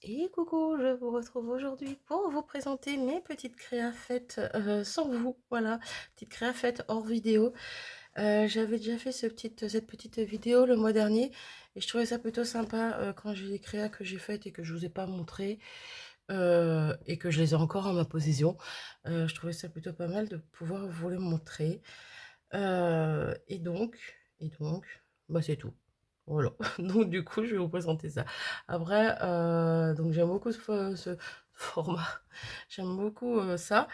Et coucou, je vous retrouve aujourd'hui pour vous présenter mes petites créas faites sans vous. Voilà, petites créas faites hors vidéo. J'avais déjà fait cette petite vidéo le mois dernier et je trouvais ça plutôt sympa quand j'ai les créas que j'ai faites et que je vous ai pas montré et que je les ai encore en ma possession. Je trouvais ça plutôt pas mal de pouvoir vous les montrer. Et donc, bah c'est tout. Voilà, donc du coup, je vais vous présenter ça. Après, donc j'aime beaucoup ce format, j'aime beaucoup ça,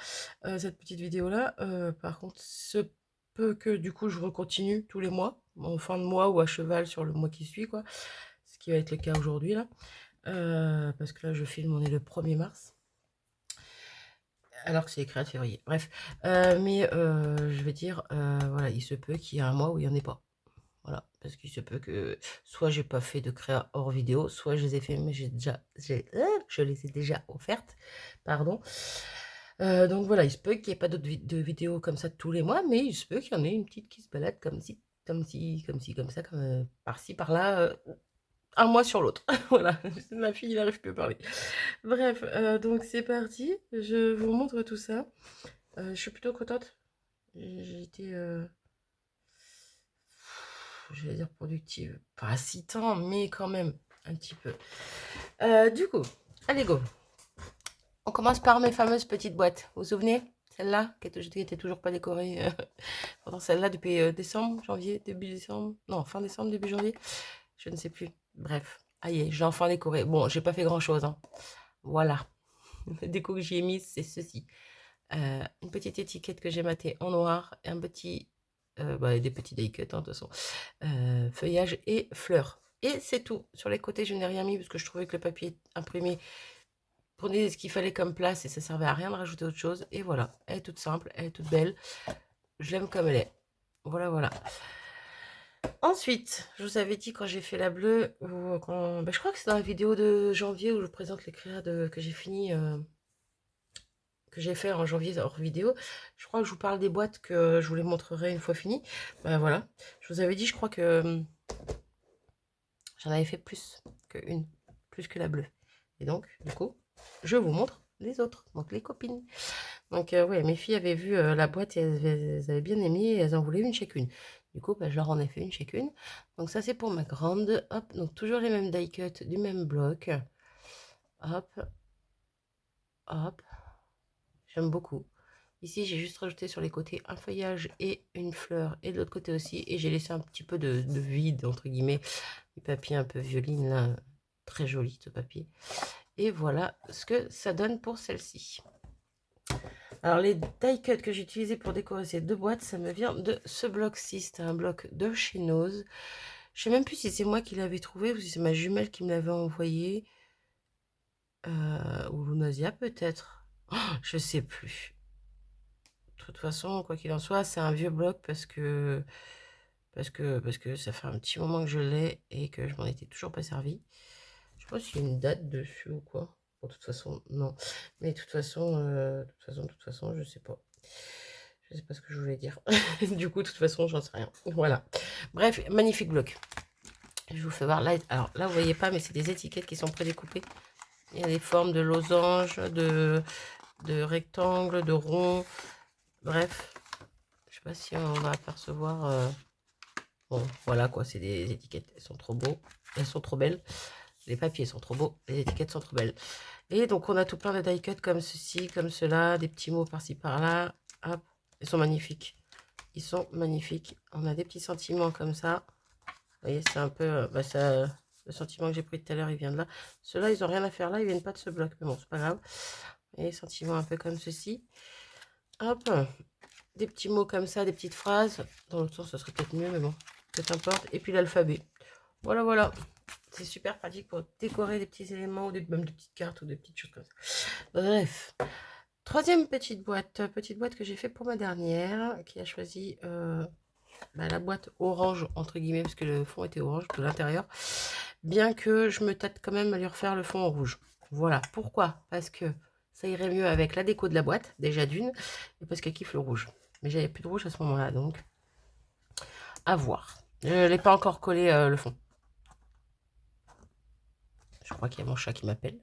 cette petite vidéo-là. Par contre, ce peut que du coup, je recontinue tous les mois, en fin de mois ou à cheval sur le mois qui suit, quoi. Ce qui va être le cas aujourd'hui, là. Parce que là, je filme, on est le 1er mars. Alors que c'est écrit à février. Bref. Mais je vais dire, voilà, il se peut qu'il y ait un mois où il n'y en ait pas. Voilà, parce qu'il se peut que soit j'ai pas fait de créa hors vidéo, soit je les ai fait, mais je les ai déjà offertes, pardon. Donc voilà, il se peut qu'il n'y ait pas d'autres de vidéos comme ça tous les mois, mais il se peut qu'il y en ait une petite qui se balade comme ça, comme par-ci, par-là, un mois sur l'autre. Voilà, ma fille, il n'arrive plus à parler. Bref, donc c'est parti, je vous montre tout ça. Je suis plutôt contente. J'ai été je vais dire productive. Pas si tant, mais quand même, un petit peu. Du coup, allez go. On commence par mes fameuses petites boîtes. Vous vous souvenez? Celle-là, qui était toujours pas décorée. Pendant celle-là, depuis décembre, janvier, début décembre. Non, fin décembre, début janvier. Je ne sais plus. Bref, aïe, j'ai enfin décoré. Bon, j'ai pas fait grand-chose. Hein. Voilà. La déco que j'y ai mise, c'est ceci. Une petite étiquette que j'ai matée en noir. Et un petit... des petits die cuts, hein, de toute façon. Feuillage et fleurs. Et c'est tout. Sur les côtés, je n'ai rien mis parce que je trouvais que le papier imprimé prenait ce qu'il fallait comme place et ça servait à rien de rajouter autre chose. Et voilà, elle est toute simple, elle est toute belle. Je l'aime comme elle est. Voilà, voilà. Ensuite, je vous avais dit quand j'ai fait la bleue, je crois que c'est dans la vidéo de janvier où je présente les créas que j'ai fini, que j'ai fait en janvier hors vidéo. Je crois que je vous parle des boîtes que je vous les montrerai une fois fini. Ben voilà. Je vous avais dit, je crois que j'en avais fait plus que la bleue. Et donc, du coup, je vous montre les autres, donc les copines. Donc, ouais, mes filles avaient vu la boîte et elles avaient bien aimé et elles en voulaient une chacune. Du coup, bah, je leur en ai fait une chacune. Donc, ça, c'est pour ma grande. Hop, donc toujours les mêmes die cuts du même bloc. Hop, hop. J'aime beaucoup. Ici, j'ai juste rajouté sur les côtés un feuillage et une fleur, et de l'autre côté aussi. Et j'ai laissé un petit peu de vide, entre guillemets, du papier un peu violine, là. Très joli, ce papier. Et voilà ce que ça donne pour celle-ci. Alors, les die cuts que j'ai utilisés pour décorer ces deux boîtes, ça me vient de ce bloc-ci. C'était un bloc de chez Nose. Je sais même plus si c'est moi qui l'avais trouvé ou si c'est ma jumelle qui me l'avait envoyé. Ou Lunasia, peut-être. Oh, je sais plus. De toute façon, quoi qu'il en soit, c'est un vieux bloc parce que ça fait un petit moment que je l'ai et que je m'en étais toujours pas servi. Je sais pas s'il y a une date dessus ou quoi. Bon, de toute façon, non. Mais de toute façon, je sais pas. Je sais pas ce que je voulais dire. Du coup, de toute façon, j'en sais rien. Voilà. Bref, magnifique bloc. Je vous fais voir là. Alors là, vous voyez pas, mais c'est des étiquettes qui sont prédécoupées. Il y a des formes de losange, de rectangle, de rond. Bref, je sais pas si on va apercevoir. Bon, voilà quoi, c'est des étiquettes. Elles sont trop beaux. Elles sont trop belles. Les papiers sont trop beaux. Les étiquettes sont trop belles. Et donc, on a tout plein de die cuts comme ceci, comme cela. Des petits mots par-ci, par-là. Hop, ils sont magnifiques. Ils sont magnifiques. On a des petits sentiments comme ça. Vous voyez, c'est un peu... le sentiment que j'ai pris tout à l'heure, il vient de là. Ceux-là, ils n'ont rien à faire là. Ils viennent pas de ce bloc. Mais bon, c'est pas grave. Et sentiments un peu comme ceci. Hop. Des petits mots comme ça, des petites phrases. Dans l'autre sens, ça serait peut-être mieux, mais bon, peu importe. Et puis l'alphabet. Voilà, voilà. C'est super pratique pour décorer des petits éléments ou même des petites cartes ou des petites choses comme ça. Bref. Troisième petite boîte que j'ai fait pour ma dernière, qui a choisi la boîte orange, entre guillemets, parce que le fond était orange de l'intérieur. Bien que je me tâte quand même à lui refaire le fond en rouge. Voilà. Pourquoi? Parce que ça irait mieux avec la déco de la boîte, déjà d'une, et parce qu'elle kiffe le rouge. Mais j'avais plus de rouge à ce moment-là, donc à voir. Je ne l'ai pas encore collé le fond. Je crois qu'il y a mon chat qui m'appelle.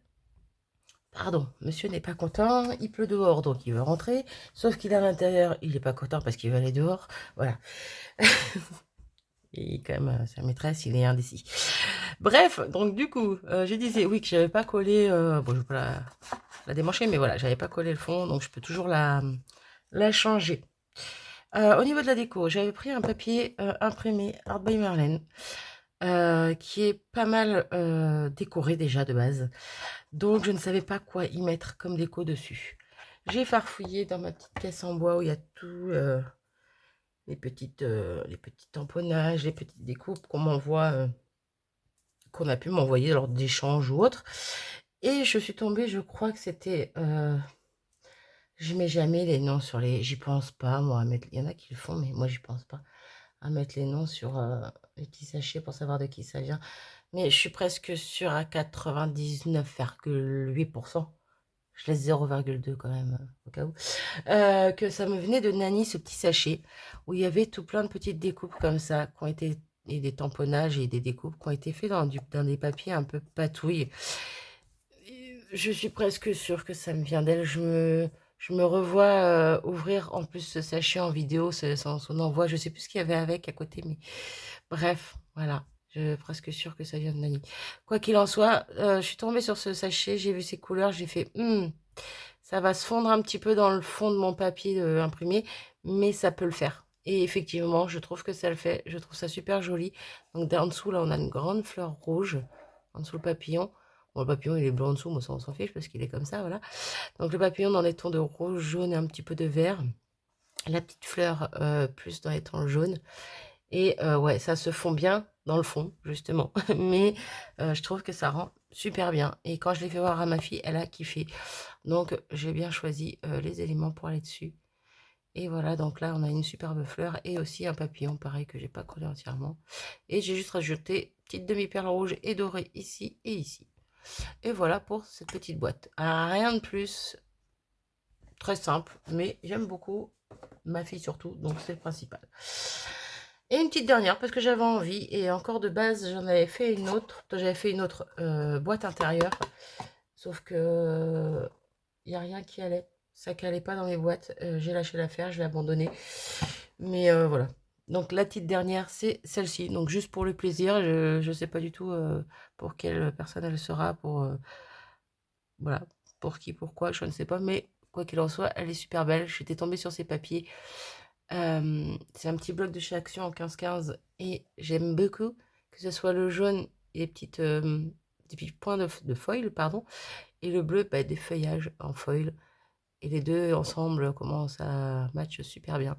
Pardon, monsieur n'est pas content, il pleut dehors, donc il veut rentrer, sauf qu'il est à l'intérieur, il n'est pas content parce qu'il veut aller dehors, voilà. Et quand même, sa maîtresse, il est indécis. Bref, donc du coup, je disais, oui, que j'avais pas collé, bon, je vais pas la démancher, mais voilà, j'avais pas collé le fond, donc je peux toujours la changer. Au niveau de la déco, j'avais pris un papier imprimé Art by Marlène, qui est pas mal décoré déjà de base. Donc je ne savais pas quoi y mettre comme déco dessus. J'ai farfouillé dans ma petite caisse en bois où il y a tout, les petits tamponnages, les petites découpes qu'on m'envoie, qu'on a pu m'envoyer lors d'échanges ou autres. Et je suis tombée, je crois que c'était... je mets jamais les noms sur les... J'y pense pas, moi, à mettre... Il y en a qui le font, mais moi, j'y pense pas. À mettre les noms sur les petits sachets pour savoir de qui ça vient. Mais je suis presque sûre à 99,8%. Je laisse 0,2 quand même, au cas où. Que ça me venait de Nani, ce petit sachet, où il y avait tout plein de petites découpes comme ça, qui ont été... Et des tamponnages et des découpes qui ont été faits dans des papiers un peu patouilles. Je suis presque sûre que ça me vient d'elle. Je me revois ouvrir en plus ce sachet en vidéo, son envoi. Je sais plus ce qu'il y avait avec à côté, mais bref, voilà. Je suis presque sûre que ça vient de Nani. Quoi qu'il en soit, je suis tombée sur ce sachet, j'ai vu ses couleurs, j'ai fait ça va se fondre un petit peu dans le fond de mon papier imprimé, mais ça peut le faire. Et effectivement, je trouve que ça le fait. Je trouve ça super joli. Donc en dessous, là, on a une grande fleur rouge, en dessous le papillon. Bon, le papillon, il est blanc en dessous, moi, ça, on s'en fiche parce qu'il est comme ça, voilà. Donc le papillon dans les tons de rouge, jaune et un petit peu de vert. La petite fleur plus dans les tons jaunes. Et ouais, ça se fond bien dans le fond, justement. Mais je trouve que ça rend super bien. Et quand je l'ai fait voir à ma fille, elle a kiffé. Donc j'ai bien choisi les éléments pour aller dessus. Et voilà, donc là, on a une superbe fleur et aussi un papillon, pareil, que j'ai pas collé entièrement. Et j'ai juste rajouté petite demi-perle rouge et dorée ici et ici. Et voilà pour cette petite boîte. Rien de plus, très simple, mais j'aime beaucoup, ma fille surtout, donc c'est le principal. Et une petite dernière, parce que j'avais envie, et encore de base, j'en avais fait une autre, j'avais fait une autre boîte intérieure, sauf que il n'y a rien qui allait, ça calait pas dans mes boîtes, j'ai lâché l'affaire, je l'ai abandonnée, mais voilà. Donc la petite dernière, c'est celle-ci, donc juste pour le plaisir, je ne sais pas du tout pour quelle personne elle sera, pour voilà, pour qui, pourquoi, je ne sais pas, mais quoi qu'il en soit, elle est super belle. J'étais tombée sur ces papiers. C'est un petit bloc de chez Action en 15-15 et j'aime beaucoup que ce soit le jaune et les des petits points de foil, pardon, et le bleu, bah, des feuillages en foil. Et les deux ensemble, comment ça match super bien.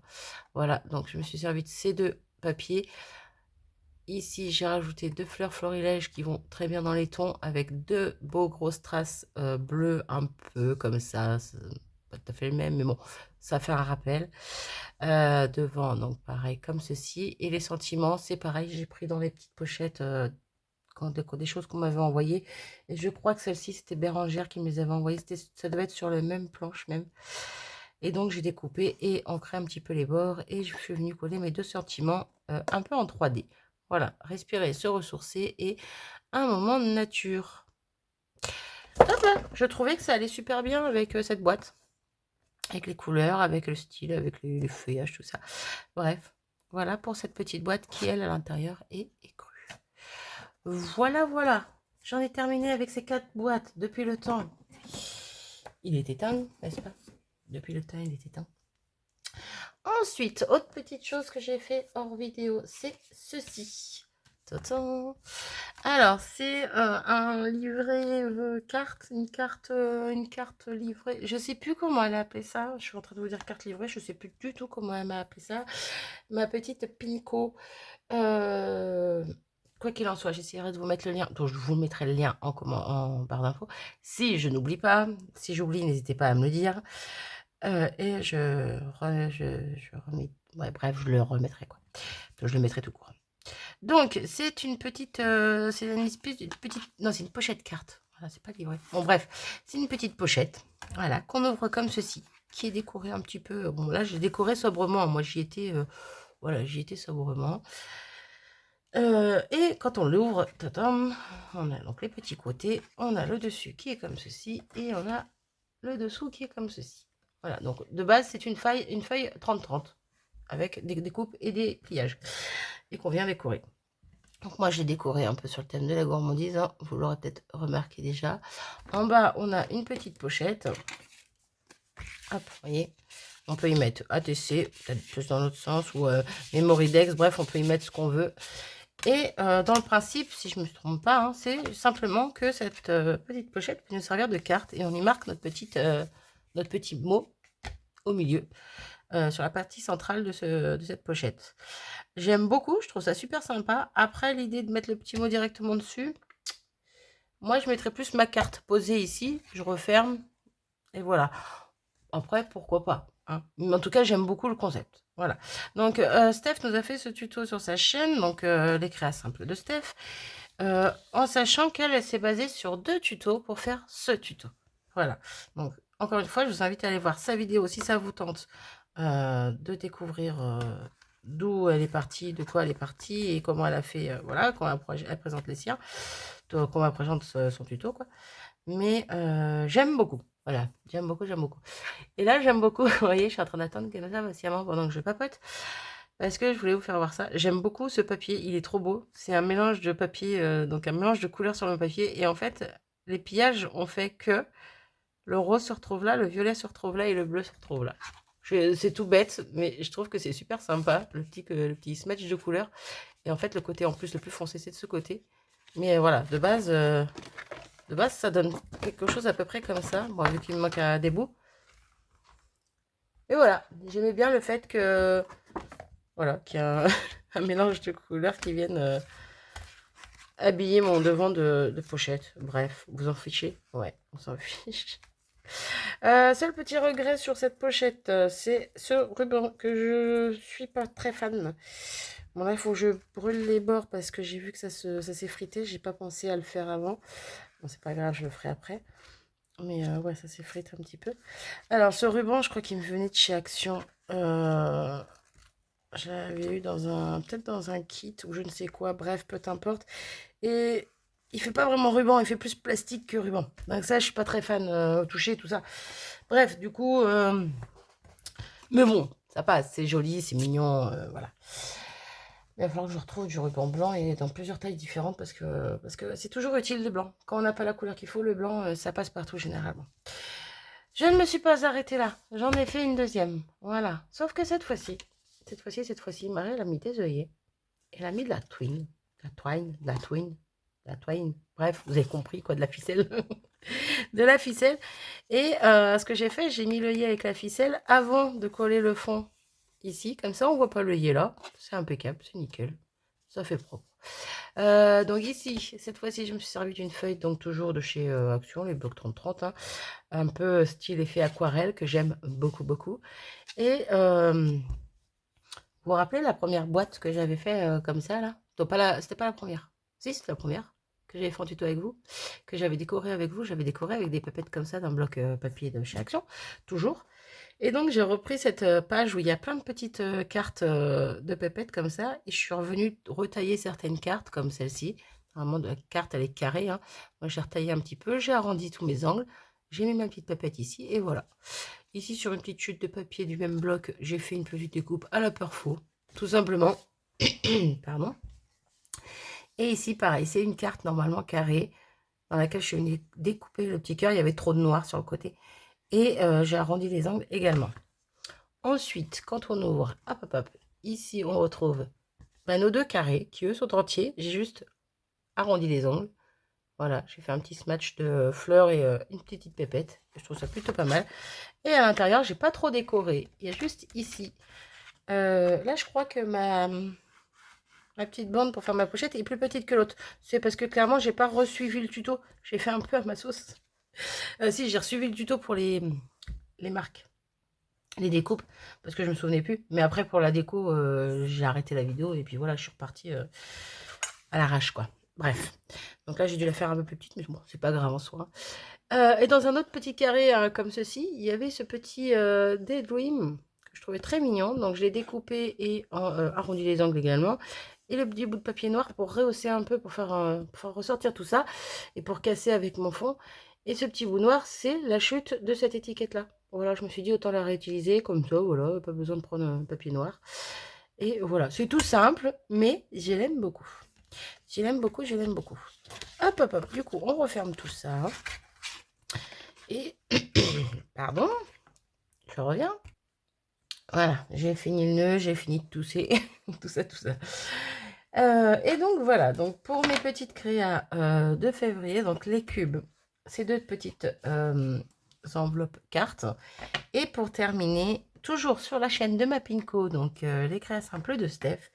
Voilà, donc je me suis servi de ces deux papiers. Ici, j'ai rajouté deux fleurs florilèges qui vont très bien dans les tons avec deux beaux grosses traces bleues un peu comme ça. C'est pas tout à fait le même, mais bon, ça fait un rappel. Devant, donc pareil comme ceci. Et les sentiments, c'est pareil, j'ai pris dans les petites pochettes des choses qu'on m'avait envoyées. Et je crois que celle-ci, c'était Bérangère qui me les avait envoyées. Ça devait être sur la même planche même. Et donc, j'ai découpé et ancré un petit peu les bords. Et je suis venue coller mes deux sentiments un peu en 3D. Voilà, respirer, se ressourcer et un moment de nature. Hop là, je trouvais que ça allait super bien avec cette boîte. Avec les couleurs, avec le style, avec les feuillages, tout ça. Bref, voilà pour cette petite boîte qui, elle, à l'intérieur, est écrue. Voilà, voilà. J'en ai terminé avec ces 4 boîtes depuis le temps. Il était temps, n'est-ce pas? Depuis le temps, il était temps. Ensuite, autre petite chose que j'ai fait hors vidéo, c'est ceci. Tadam. Alors, c'est un livret carte, une carte livrée. Je sais plus comment elle a appelé ça. Je suis en train de vous dire carte livrée. Je sais plus du tout comment elle m'a appelé ça. Ma petite Pinko. Quoi qu'il en soit, j'essaierai de vous mettre le lien. Donc, je vous mettrai le lien en barre d'infos. Si je n'oublie pas, si j'oublie, n'hésitez pas à me le dire. Et je remets. Ouais, bref, je le remettrai quoi. Donc, je le mettrai tout court. Donc, c'est une petite. C'est une espèce de petite. Non, c'est une pochette carte. Voilà, c'est pas livré. Bon, bref, c'est une petite pochette. Voilà, qu'on ouvre comme ceci. Qui est décorée un petit peu. Bon, là, j'ai décoré sobrement. Moi, j'y étais. Voilà, j'y étais sobrement. Et quand on l'ouvre, on a donc les petits côtés, on a le dessus qui est comme ceci, et on a le dessous qui est comme ceci. Voilà, donc de base, c'est une feuille 30-30, avec des découpes et des pliages, et qu'on vient décorer. Donc moi, j'ai décoré un peu sur le thème de la gourmandise, hein, vous l'aurez peut-être remarqué déjà. En bas, on a une petite pochette. Hop, vous voyez, on peut y mettre ATC, peut-être plus dans l'autre sens, ou Memorydex, bref, on peut y mettre ce qu'on veut. Et dans le principe, si je ne me trompe pas, hein, c'est simplement que cette petite pochette peut nous servir de carte et on y marque notre petit mot au milieu, sur la partie centrale de cette pochette. J'aime beaucoup, je trouve ça super sympa. Après, l'idée de mettre le petit mot directement dessus, moi je mettrais plus ma carte posée ici, je referme et voilà. Après, pourquoi pas, hein. Mais en tout cas, j'aime beaucoup le concept. Voilà. Donc, Steph nous a fait ce tuto sur sa chaîne, donc les créas simples de Steph, en sachant qu'elle s'est basée sur 2 tutos pour faire ce tuto. Voilà. Donc, encore une fois, je vous invite à aller voir sa vidéo si ça vous tente de découvrir d'où elle est partie, de quoi elle est partie et comment elle a fait, voilà, comment elle présente les siens, comment elle présente son tuto, quoi. Mais j'aime beaucoup. Voilà, j'aime beaucoup, j'aime beaucoup. Et là, j'aime beaucoup, vous voyez, je suis en train d'attendre qu'elle ça patiemment pendant que je papote, parce que je voulais vous faire voir ça. J'aime beaucoup ce papier, il est trop beau. C'est un mélange de papier, donc un mélange de couleurs sur le papier. Et en fait, les pillages ont fait que le rose se retrouve là, le violet se retrouve là et le bleu se retrouve là. C'est tout bête, mais je trouve que c'est super sympa, le petit smatch de couleurs. Et en fait, le côté en plus le plus foncé, c'est de ce côté. Mais voilà, de base, ça donne quelque chose à peu près comme ça. Bon, vu qu'il me manque des bouts. Et voilà, j'aimais bien le fait que, voilà, qu'il y a un mélange de couleurs qui viennent habiller mon devant de pochette. Bref, vous en fichez? Ouais, on s'en fiche. Seul petit regret sur cette pochette, c'est ce ruban que je suis pas très fan. Bon là, il faut que je brûle les bords parce que j'ai vu que ça s'est frité. J'ai pas pensé à le faire avant. Bon, c'est pas grave, je le ferai après. Mais ouais, ça s'effrite un petit peu. Alors, ce ruban, je crois qu'il me venait de chez Action. Je l'avais eu peut-être dans un kit ou je ne sais quoi. Bref, peu importe. Et il fait pas vraiment ruban, il fait plus plastique que ruban. Donc ça, je suis pas très fan au toucher, tout ça. Bref, du coup, mais bon, ça passe. C'est joli, c'est mignon, voilà. Il va falloir que je retrouve du ruban blanc et dans plusieurs tailles différentes parce que c'est toujours utile le blanc. Quand on n'a pas la couleur qu'il faut, le blanc, ça passe partout généralement. Je ne me suis pas arrêtée là. J'en ai fait une deuxième. Voilà. Sauf que cette fois-ci, Marie, elle a mis des œillets. Elle a mis de la twine. Bref, vous avez compris quoi, de la ficelle. De la ficelle. Et ce que j'ai fait, j'ai mis l'œillet avec la ficelle avant de coller le fond ici. Comme ça, on voit pas l'œillet là. C'est impeccable, c'est nickel. Ça fait propre. Donc ici, cette fois-ci, je me suis servi d'une feuille, donc toujours de chez Action, les blocs 30-30, hein, un peu style effet aquarelle, que j'aime beaucoup, beaucoup. Et vous vous rappelez la première boîte que j'avais fait comme ça, là? C'était pas la première. Si, c'était la première que j'avais fait en tuto avec vous, que j'avais décoré avec vous. J'avais décoré avec des papettes comme ça d'un bloc papier de chez Action, toujours. Et donc, j'ai repris cette page où il y a plein de petites cartes de pépettes comme ça. Et je suis revenue retailler certaines cartes comme celle-ci. Normalement, la carte, elle est carrée, hein. Moi, j'ai retaillé un petit peu. J'ai arrondi tous mes angles. J'ai mis ma petite pépette ici. Et voilà. Ici, sur une petite chute de papier du même bloc, j'ai fait une petite découpe à la Perfo. Tout simplement. Pardon. Et ici, pareil. C'est une carte normalement carrée dans laquelle je suis venue découper le petit cœur. Il y avait trop de noir sur le côté. Et j'ai arrondi les angles également. Ensuite, quand on ouvre, hop, hop, hop, ici, on retrouve nos deux carrés qui, eux, sont entiers. J'ai juste arrondi les ongles. Voilà, j'ai fait un petit smatch de fleurs et une petite pépette. Je trouve ça plutôt pas mal. Et à l'intérieur, j'ai pas trop décoré. Il y a juste ici. Là, je crois que ma petite bande pour faire ma pochette est plus petite que l'autre. C'est parce que clairement, j'ai pas resuivi le tuto. J'ai fait un peu à ma sauce. Si, j'ai resuivi le tuto pour les marques. Les découpes, parce que je me souvenais plus. Mais après, pour la déco, j'ai arrêté la vidéo et puis voilà, je suis repartie à l'arrache, quoi. Bref. Donc là, j'ai dû la faire un peu plus petite, mais bon, c'est pas grave en soi. Et dans un autre petit carré comme ceci, il y avait ce petit Daydream que je trouvais très mignon. Donc, je l'ai découpé et arrondi les angles également. et le petit bout de papier noir pour rehausser un peu, pour faire ressortir tout ça et pour casser avec mon fond. Et ce petit bout noir, c'est la chute de cette étiquette-là. Voilà, je me suis dit autant la réutiliser comme ça, voilà, pas besoin de prendre un papier noir. Et voilà, c'est tout simple, mais je l'aime beaucoup. Je l'aime beaucoup, je l'aime beaucoup. Hop, hop, hop. Du coup, on referme tout ça. Et, pardon, je reviens. Voilà, j'ai fini le nœud, j'ai fini de tousser, tout ça, tout ça. Et donc, voilà, donc pour mes petites créas de février, donc les cubes, ces deux petites enveloppes cartes. Et pour terminer, toujours sur la chaîne de ma Pinko, donc les créas simples de Steph,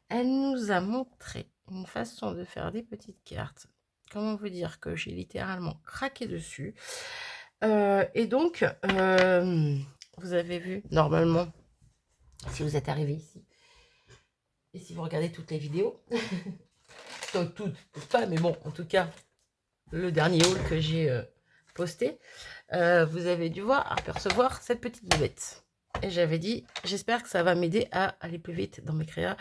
elle nous a montré une façon de faire des petites cartes. Comment vous dire que j'ai littéralement craqué dessus. Et donc, vous avez vu, normalement, si vous êtes arrivé ici, et si vous regardez toutes les vidéos, donc toutes, pas, mais bon, en tout cas, le dernier haul que j'ai posté, vous avez dû voir, apercevoir cette petite bébête. Et j'avais dit, j'espère que ça va m'aider à aller plus vite dans mes créas,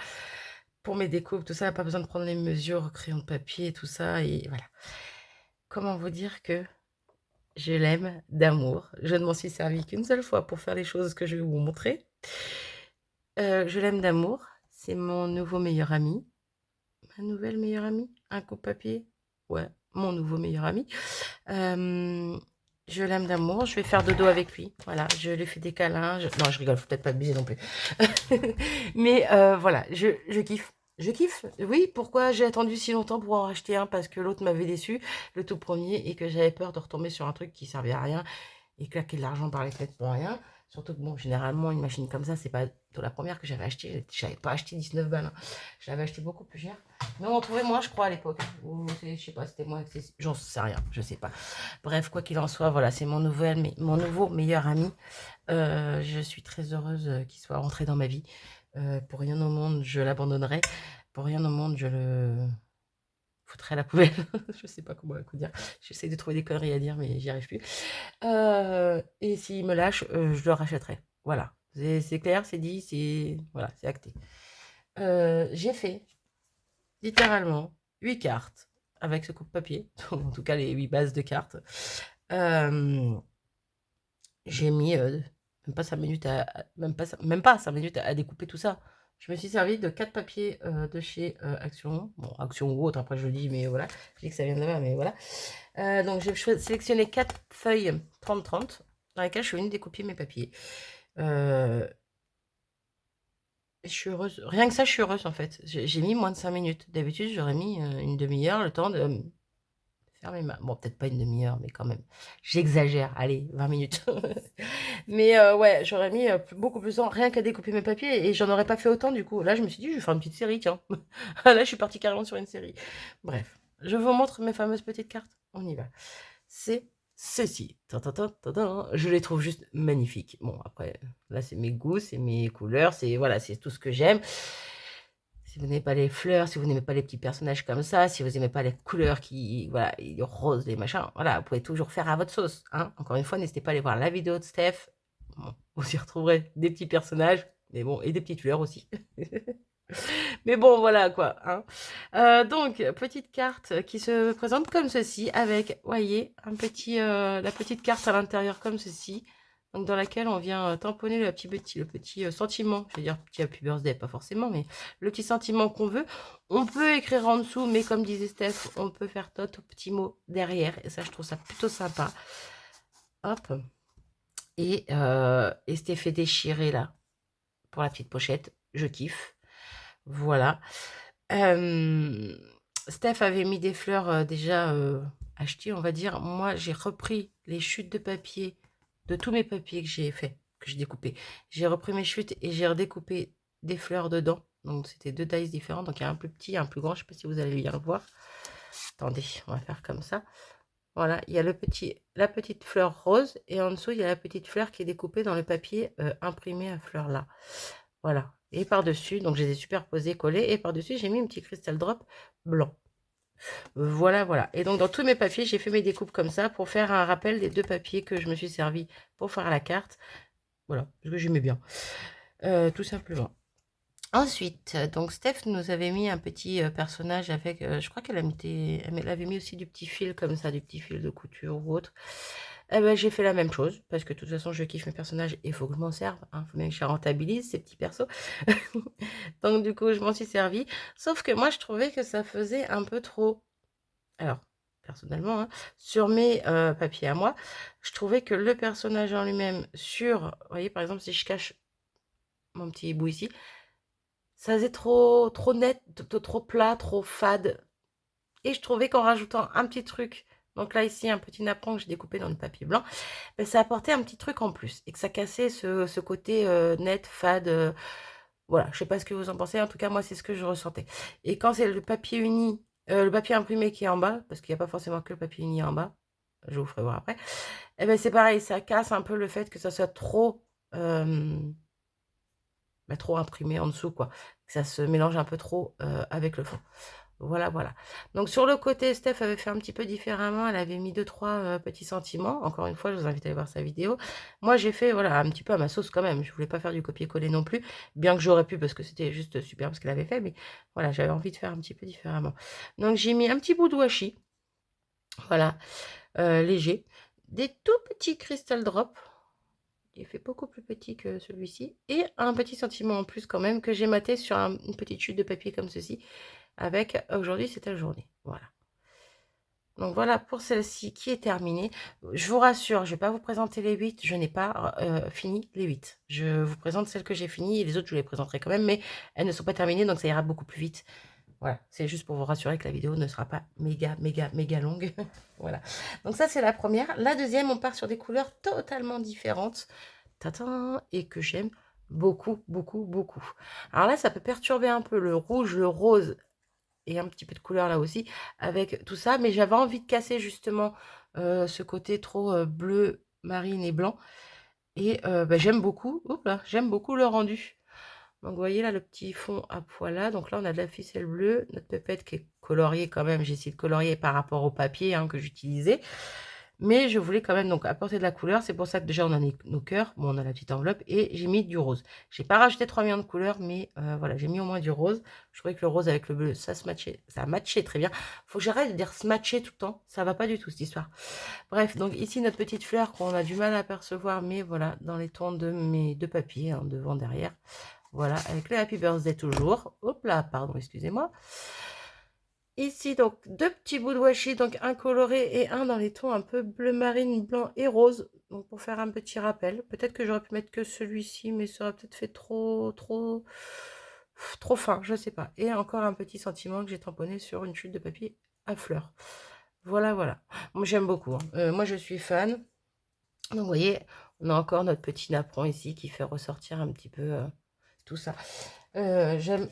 pour mes découpes, tout ça, pas besoin de prendre les mesures, crayon de papier, tout ça, et voilà. Comment vous dire que je l'aime d'amour. Je ne m'en suis servi qu'une seule fois pour faire les choses que je vais vous montrer. Je l'aime d'amour. C'est mon nouveau meilleur ami. Ma nouvelle meilleure amie. Un coupe-papier. Ouais, mon nouveau meilleur ami. Je l'aime d'amour. Je vais faire dodo avec lui. Voilà, je lui fais des câlins. Non, je rigole, faut peut-être pas abuser non plus. Mais voilà, je kiffe. Je kiffe. Oui, pourquoi j'ai attendu si longtemps pour en racheter un? Parce que l'autre m'avait déçu, le tout premier, et que j'avais peur de retomber sur un truc qui servait à rien et claquer de l'argent par les fenêtres pour rien. Surtout que, bon, généralement, une machine comme ça, c'est pas la première que j'avais achetée. J'avais pas acheté 19 balles. Hein. Je l'avais acheté beaucoup plus cher. Mais on en trouvait moins, je crois, à l'époque. Ou, je sais pas, c'était moins accessible. J'en sais rien, je sais pas. Bref, quoi qu'il en soit, voilà, c'est mon nouveau meilleur ami. Je suis très heureuse qu'il soit rentré dans ma vie. Pour rien au monde, je l'abandonnerai. Pour rien au monde, je le foutrais à la poubelle. Je sais pas comment dire. J'essaie de trouver des conneries à dire, mais j'y arrive plus. Et s'il me lâche, je le rachèterai. Voilà. C'est clair, c'est dit, c'est voilà, c'est acté. J'ai fait littéralement 8 cartes avec ce coupe-papier. En tout cas, les 8 bases de cartes. J'ai mis même pas 5 minutes même pas 5 minutes à découper tout ça. Je me suis servi de 4 papiers de chez Action. Bon, Action ou autre, après je le dis, mais voilà. Je dis que ça vient de là-bas, mais voilà. Donc j'ai sélectionné 4 feuilles 30-30 dans lesquelles je suis venue découper mes papiers. Je suis heureuse. Rien que ça, je suis heureuse en fait. J'ai mis moins de 5 minutes. D'habitude, j'aurais mis une demi-heure, le temps de faire mes mains. Bon, peut-être pas une demi-heure, mais quand même. J'exagère. Allez, 20 minutes. Mais ouais, j'aurais mis beaucoup plus de temps rien qu'à découper mes papiers et j'en aurais pas fait autant du coup. Là, je me suis dit, je vais faire une petite série, tiens. Là, je suis partie carrément sur une série. Bref, je vous montre mes fameuses petites cartes. On y va. C'est ceci. Je les trouve juste magnifiques. Bon, après, là, c'est mes goûts, c'est mes couleurs, c'est voilà, c'est tout ce que j'aime. Si vous n'aimez pas les fleurs, si vous n'aimez pas les petits personnages comme ça, si vous n'aimez pas les couleurs qui, voilà, les roses, les machins, voilà, vous pouvez toujours faire à votre sauce. Hein. Encore une fois, n'hésitez pas à aller voir la vidéo de Steph. Bon, vous y retrouverez des petits personnages, mais bon, et des petites fleurs aussi. Mais bon, voilà quoi. Hein. Donc, petite carte qui se présente comme ceci, avec, voyez, la petite carte à l'intérieur comme ceci, donc dans laquelle on vient tamponner le petit sentiment, je veux dire petit happy birthday, pas forcément, mais le petit sentiment qu'on veut. On peut écrire en dessous, mais comme disait Steph, on peut faire d'autres petits mots derrière, et ça, je trouve ça plutôt sympa. Hop. Et cet effet déchiré là, pour la petite pochette, je kiffe. Voilà. Steph avait mis des fleurs déjà achetées, on va dire. Moi, j'ai repris les chutes de papier de tous mes papiers que j'ai fait, que j'ai découpé. J'ai repris mes chutes et j'ai redécoupé des fleurs dedans. Donc, c'était 2 tailles différentes. Donc, il y a un plus petit et un plus grand. Je ne sais pas si vous allez bien le voir. Attendez, on va faire comme ça. Voilà, il y a la petite fleur rose et en dessous, il y a la petite fleur qui est découpée dans le papier imprimé à fleurs là. Voilà. Et par-dessus, donc je les ai superposés, collés, et par-dessus, j'ai mis un petit cristal drop blanc. Voilà, voilà. Et donc, dans tous mes papiers, j'ai fait mes découpes comme ça pour faire un rappel des 2 papiers que je me suis servi pour faire la carte. Voilà, parce que j'aimais bien. Tout simplement. Ensuite, donc Steph nous avait mis un petit personnage avec, je crois elle avait mis aussi du petit fil comme ça, du petit fil de couture ou autre. Eh ben, j'ai fait la même chose, parce que de toute façon, je kiffe mes personnages et il faut que je m'en serve. Il faut bien que je rentabilise ces petits persos. Donc du coup, je m'en suis servie. Sauf que moi, je trouvais que ça faisait un peu trop. Alors, personnellement, hein, sur mes papiers à moi, je trouvais que le personnage en lui-même sur, vous voyez, par exemple, si je cache mon petit hibou ici, ça faisait trop net, trop plat, trop fade. Et je trouvais qu'en rajoutant un petit truc, donc là ici un petit napperon que j'ai découpé dans le papier blanc, ben, ça apportait un petit truc en plus et que ça cassait ce côté net, fade. Voilà, je sais pas ce que vous en pensez, en tout cas moi c'est ce que je ressentais. Et quand c'est le papier uni, le papier imprimé qui est en bas, parce qu'il n'y a pas forcément que le papier uni en bas, je vous ferai voir après, et ben c'est pareil, ça casse un peu le fait que ça soit trop imprimé en dessous, quoi. Que ça se mélange un peu trop avec le fond. Voilà, voilà. Donc sur le côté, Steph avait fait un petit peu différemment. Elle avait mis 2-3 petits sentiments. Encore une fois, je vous invite à aller voir sa vidéo. Moi, j'ai fait, voilà, un petit peu à ma sauce quand même. Je voulais pas faire du copier-coller non plus, bien que j'aurais pu parce que c'était juste super ce qu'elle avait fait. Mais voilà, j'avais envie de faire un petit peu différemment. Donc j'ai mis un petit bout de washi, voilà, léger. Des tout petits crystal drops. Il est fait beaucoup plus petit que celui-ci. Et un petit sentiment en plus quand même que j'ai maté sur une petite chute de papier comme ceci. Avec aujourd'hui c'est ta journée. Voilà. Donc voilà pour celle-ci qui est terminée. Je vous rassure, je ne vais pas vous présenter les 8. Je n'ai pas fini les 8. Je vous présente celles que j'ai finies et les autres je vous les présenterai quand même, mais elles ne sont pas terminées donc ça ira beaucoup plus vite. Voilà, c'est juste pour vous rassurer que la vidéo ne sera pas méga longue. Voilà. Donc ça c'est la première. La deuxième, on part sur des couleurs totalement différentes. Tadam, et que j'aime beaucoup. Alors là, ça peut perturber un peu le rouge, le rose et un petit peu de couleur là aussi avec tout ça, mais j'avais envie de casser justement ce côté trop bleu, marine et blanc. Et bah, j'aime beaucoup, j'aime beaucoup le rendu. Donc vous voyez là le petit fond à pois là, donc là on a de la ficelle bleue, notre pépette qui est coloriée quand même, j'ai essayé de colorier par rapport au papier que j'utilisais. Mais je voulais quand même donc apporter de la couleur. C'est pour ça que déjà on a nos cœurs. Bon, on a la petite enveloppe et j'ai mis du rose. J'ai pas rajouté 3 millions de couleurs, mais voilà, j'ai mis au moins du rose. Je trouvais que le rose avec le bleu, ça se matchait. Ça matchait très bien. Faut que j'arrête de dire se matcher tout le temps. Ça va pas du tout cette histoire. Bref, donc ici notre petite fleur qu'on a du mal à apercevoir, mais voilà, dans les tons de mes deux papiers, devant, derrière. Voilà, avec le Happy Birthday toujours. Hop là, pardon, excusez-moi. Ici, donc, deux petits bouts de washi, donc un coloré et un dans les tons un peu bleu marine, blanc et rose. Donc, pour faire un petit rappel. Peut-être que j'aurais pu mettre que celui-ci, mais ça aurait peut-être fait trop fin, je sais pas. Et encore un petit sentiment que j'ai tamponné sur une chute de papier à fleurs. Voilà, voilà. Moi, j'aime beaucoup. Moi, je suis fan. Donc, vous voyez, on a encore notre petit napperon ici qui fait ressortir un petit peu tout ça. J'aime.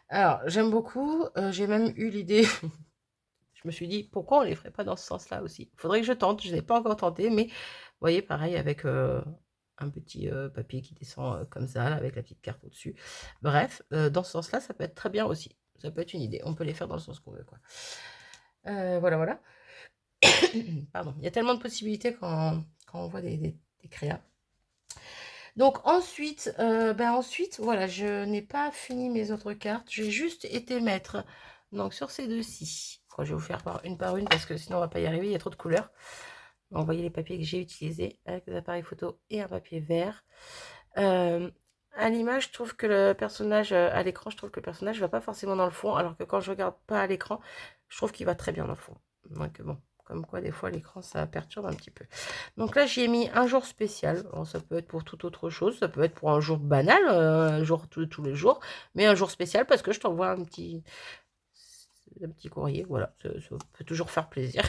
Alors, j'aime beaucoup. J'ai même eu l'idée, je me suis dit, pourquoi on les ferait pas dans ce sens-là aussi? Il faudrait que je tente, je n'ai pas encore tenté, mais vous voyez, pareil, avec un petit papier qui descend comme ça, là, avec la petite carte au-dessus. Bref, dans ce sens-là, ça peut être très bien aussi. Ça peut être une idée. On peut les faire dans le sens qu'on veut, quoi. Voilà, voilà. Pardon. Il y a tellement de possibilités quand on voit des créas. Donc ensuite, voilà, je n'ai pas fini mes autres cartes. J'ai juste été mettre donc sur ces deux-ci. Je vais vous faire par une parce que sinon on va pas y arriver. Il y a trop de couleurs. Donc, vous voyez les papiers que j'ai utilisés avec des appareils photo et un papier vert. À l'image, je trouve que le personnage à l'écran, je trouve que le personnage va pas forcément dans le fond, alors que quand je regarde pas à l'écran, je trouve qu'il va très bien dans le fond. Donc bon. Comme quoi, des fois, l'écran, ça perturbe un petit peu. Donc là, j'y ai mis un jour spécial. Alors, ça peut être pour toute autre chose. Ça peut être pour un jour banal, un jour tous les jours. Mais un jour spécial parce que je t'envoie un petit courrier. Voilà, ça peut toujours faire plaisir.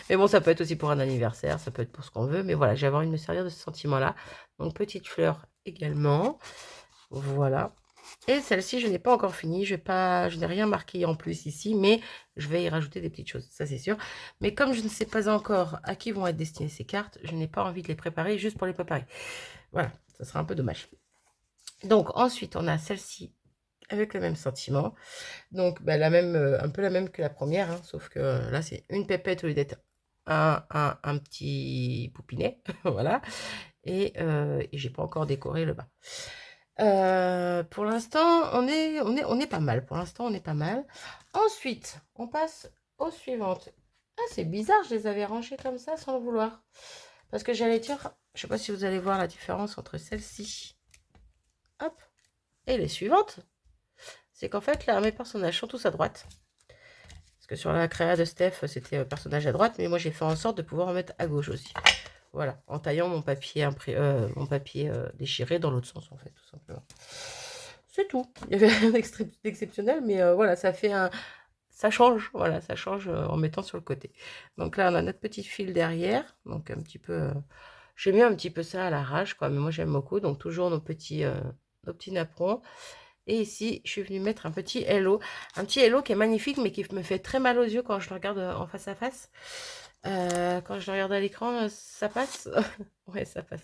Mais bon, ça peut être aussi pour un anniversaire. Ça peut être pour ce qu'on veut. Mais voilà, j'avais envie de me servir de ce sentiment-là. Donc, petite fleur également. Voilà. Et celle-ci, je n'ai pas encore fini. Je n'ai rien marqué en plus ici, mais je vais y rajouter des petites choses, ça c'est sûr. Mais comme je ne sais pas encore à qui vont être destinées ces cartes, je n'ai pas envie de les préparer juste pour les préparer. Voilà, ça sera un peu dommage. Donc ensuite, on a celle-ci avec le même sentiment. Donc bah, un peu la même que la première, sauf que là c'est une pépette au lieu d'être un petit poupinet. Voilà. Et j'ai pas encore décoré le bas. Pour l'instant, on est pas mal. Pour l'instant, on est pas mal. Ensuite, on passe aux suivantes. Ah, c'est bizarre, je les avais rangées comme ça sans le vouloir. Parce que j'allais dire, je sais pas si vous allez voir la différence entre celle-ci, hop, et les suivantes. C'est qu'en fait, là, mes personnages sont tous à droite. Parce que sur la créa de Steph, c'était personnage à droite, mais moi, j'ai fait en sorte de pouvoir en mettre à gauche aussi. Voilà, en taillant mon papier, déchiré dans l'autre sens, en fait, tout simplement. C'est tout. Il y avait rien d'exceptionnel, mais voilà, ça fait un... Ça change, voilà, ça change en mettant sur le côté. Donc là, on a notre petit fil derrière, donc un petit peu... j'ai mis un petit peu ça à l'arrache, quoi, mais moi, j'aime beaucoup. Donc toujours nos petits napperons. Et ici, je suis venue mettre un petit hello. Un petit hello qui est magnifique, mais qui me fait très mal aux yeux quand je le regarde en face à face. Quand je le regarde à l'écran, ça passe. Ouais, ça passe.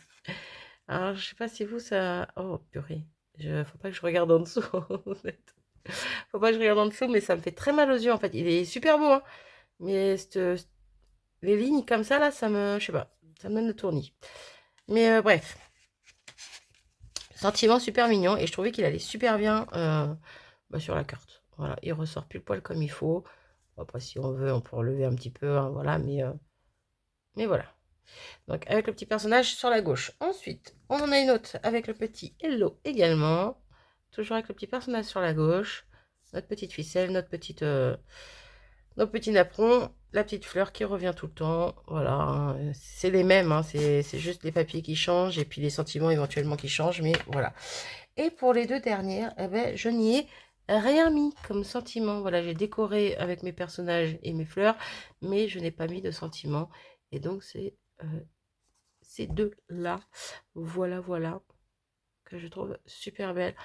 Alors, je sais pas si vous, ça... Oh, purée. Faut pas que je regarde en dessous, en fait. Faut pas que je regarde en dessous, mais ça me fait très mal aux yeux, en fait. Il est super beau, hein. Mais les lignes comme ça, là, ça me... Je sais pas. Ça me donne le tournis. Mais bref. Sentiment super mignon. Et je trouvais qu'il allait super bien sur la carte. Voilà. Il ressort pile poil comme il faut. Après, si on veut, on peut relever un petit peu, hein, voilà. Mais voilà. Donc, avec le petit personnage sur la gauche. Ensuite, on en a une autre avec le petit Hello également. Toujours avec le petit personnage sur la gauche. Notre petite ficelle, nos petits napperons. La petite fleur qui revient tout le temps. Voilà, hein. C'est les mêmes. Hein. C'est juste les papiers qui changent et puis les sentiments éventuellement qui changent. Mais voilà. Et pour les deux dernières, eh ben, je n'y ai rien mis comme sentiment. Voilà, j'ai décoré avec mes personnages et mes fleurs. Mais je n'ai pas mis de sentiment. Et donc, c'est... ces deux-là. Voilà, voilà. Que je trouve super belle.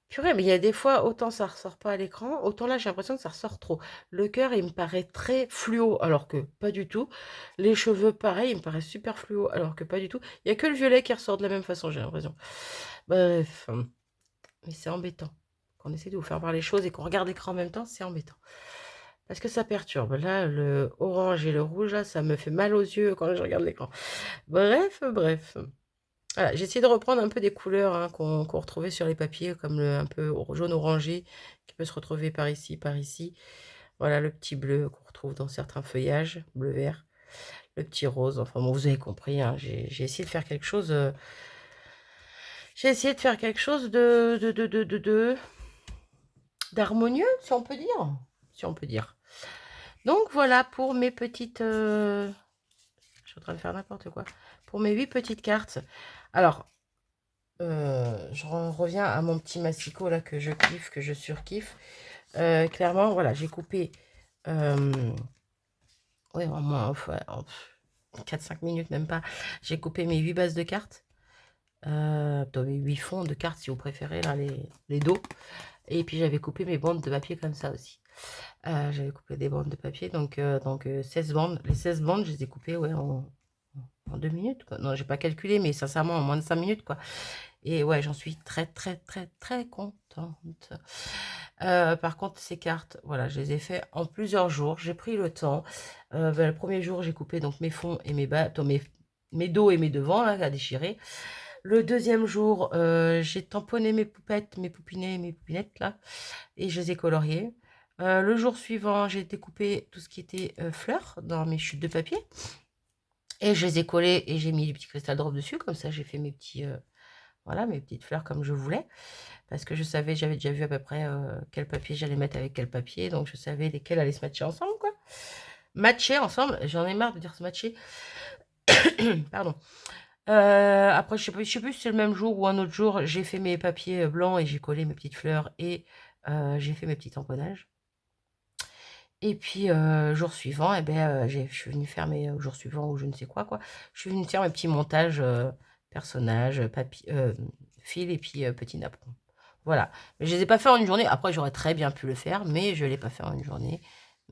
Purée, mais il y a des fois, autant ça ressort pas à l'écran, autant là, j'ai l'impression que ça ressort trop. Le cœur, il me paraît très fluo, alors que pas du tout. Les cheveux, pareil, ils me paraissent super fluo, alors que pas du tout. Il n'y a que le violet qui ressort de la même façon, j'ai l'impression. Bref, mais c'est embêtant. Quand on essaie de vous faire voir les choses et qu'on regarde l'écran en même temps, c'est embêtant. Parce que ça perturbe. Là, le orange et le rouge, là, ça me fait mal aux yeux quand je regarde l'écran. Bref, bref. Voilà, j'ai essayé de reprendre un peu des couleurs hein, qu'on retrouvait sur les papiers, comme un peu jaune orangé, qui peut se retrouver par ici, par ici. Voilà, le petit bleu qu'on retrouve dans certains feuillages, bleu-vert, le petit rose. Enfin bon, vous avez compris, hein, j'ai essayé de faire quelque chose... j'ai essayé de faire quelque chose d'harmonieux, si on peut dire. Si on peut dire. Donc voilà pour mes petites... je suis en train de faire n'importe quoi. Pour mes 8 petites cartes. Alors, je reviens à mon petit massicot là que je kiffe, que je surkiffe. Clairement, voilà, j'ai coupé ouais, en moins, en 4-5 minutes, même pas. J'ai coupé mes 8 bases de cartes. Mes 8 fonds de cartes si vous préférez, là, les dos. Et puis j'avais coupé mes bandes de papier comme ça aussi. J'avais coupé des bandes de papier, donc 16 bandes. Les 16 bandes, je les ai coupées ouais, en 2 minutes. Quoi. Non, j'ai pas calculé, mais sincèrement, en moins de 5 minutes. Quoi. Et ouais, j'en suis très, très, très, très contente. Par contre, ces cartes, voilà, je les ai fait en plusieurs jours. J'ai pris le temps. Le premier jour, j'ai coupé donc mes fonds et mes bas, mes dos et mes devants là, à déchirer. Le deuxième jour, j'ai tamponné mes poupettes, mes poupinets, mes poupinettes là, et je les ai coloriées. Le jour suivant, j'ai découpé tout ce qui était fleurs dans mes chutes de papier. Et je les ai collées et j'ai mis du petit cristal drop dessus. Comme ça, j'ai fait mes petits, voilà, mes petites fleurs comme je voulais. Parce que je savais, j'avais déjà vu à peu près quel papier j'allais mettre avec quel papier. Donc, je savais lesquels allaient se matcher ensemble, quoi. Matcher ensemble. J'en ai marre de dire se matcher. Pardon. Après, je sais plus si c'est le même jour ou un autre jour. J'ai fait mes papiers blancs et j'ai collé mes petites fleurs. Et j'ai fait mes petits tamponnages. Et puis, jour suivant, eh ben, je suis venue faire mes... jour suivant ou je ne sais quoi, quoi. Je suis venue faire mes petits montages personnages, fil et puis petits napperons. Voilà. Mais je les ai pas fait en une journée. Après, j'aurais très bien pu le faire, mais je ne l'ai pas fait en une journée.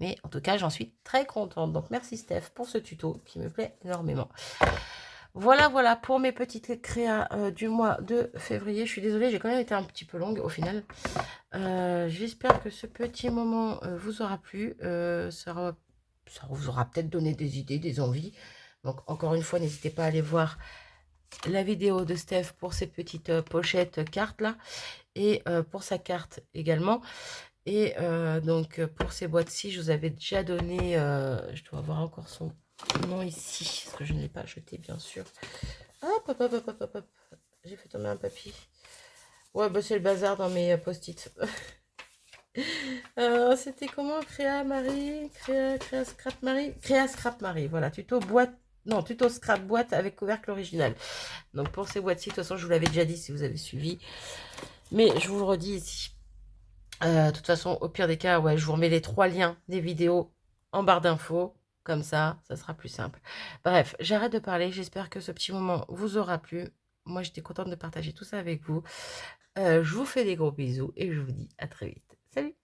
Mais en tout cas, j'en suis très contente. Donc, merci Steph pour ce tuto qui me plaît énormément. Voilà, voilà pour mes petites créas du mois de février. Je suis désolée, j'ai quand même été un petit peu longue au final. J'espère que ce petit moment vous aura plu. Ça vous aura peut-être donné des idées, des envies. Donc, encore une fois, n'hésitez pas à aller voir la vidéo de Steph pour ses petites pochettes cartes là, et pour sa carte également. Et donc pour ces boîtes-ci, je vous avais déjà donné, je dois avoir encore son nom ici, parce que je ne l'ai pas jeté bien sûr. Hop, hop, hop, hop, hop, hop. J'ai fait tomber un papier. Ouais, bah c'est le bazar dans mes post-it. C'était comment? Créa Marie, Créa Scrap Marie, Créa Scrap Marie, voilà, tuto boîte, non, tuto scrap boîte avec couvercle original. Donc pour ces boîtes-ci, de toute façon, je vous l'avais déjà dit si vous avez suivi, mais je vous le redis ici. De toute façon, au pire des cas, ouais, je vous remets les 3 liens des vidéos en barre d'infos, comme ça sera plus simple. Bref, j'arrête de parler, j'espère que ce petit moment vous aura plu. Moi, j'étais contente de partager tout ça avec vous. Je vous fais des gros bisous et je vous dis à très vite. Salut!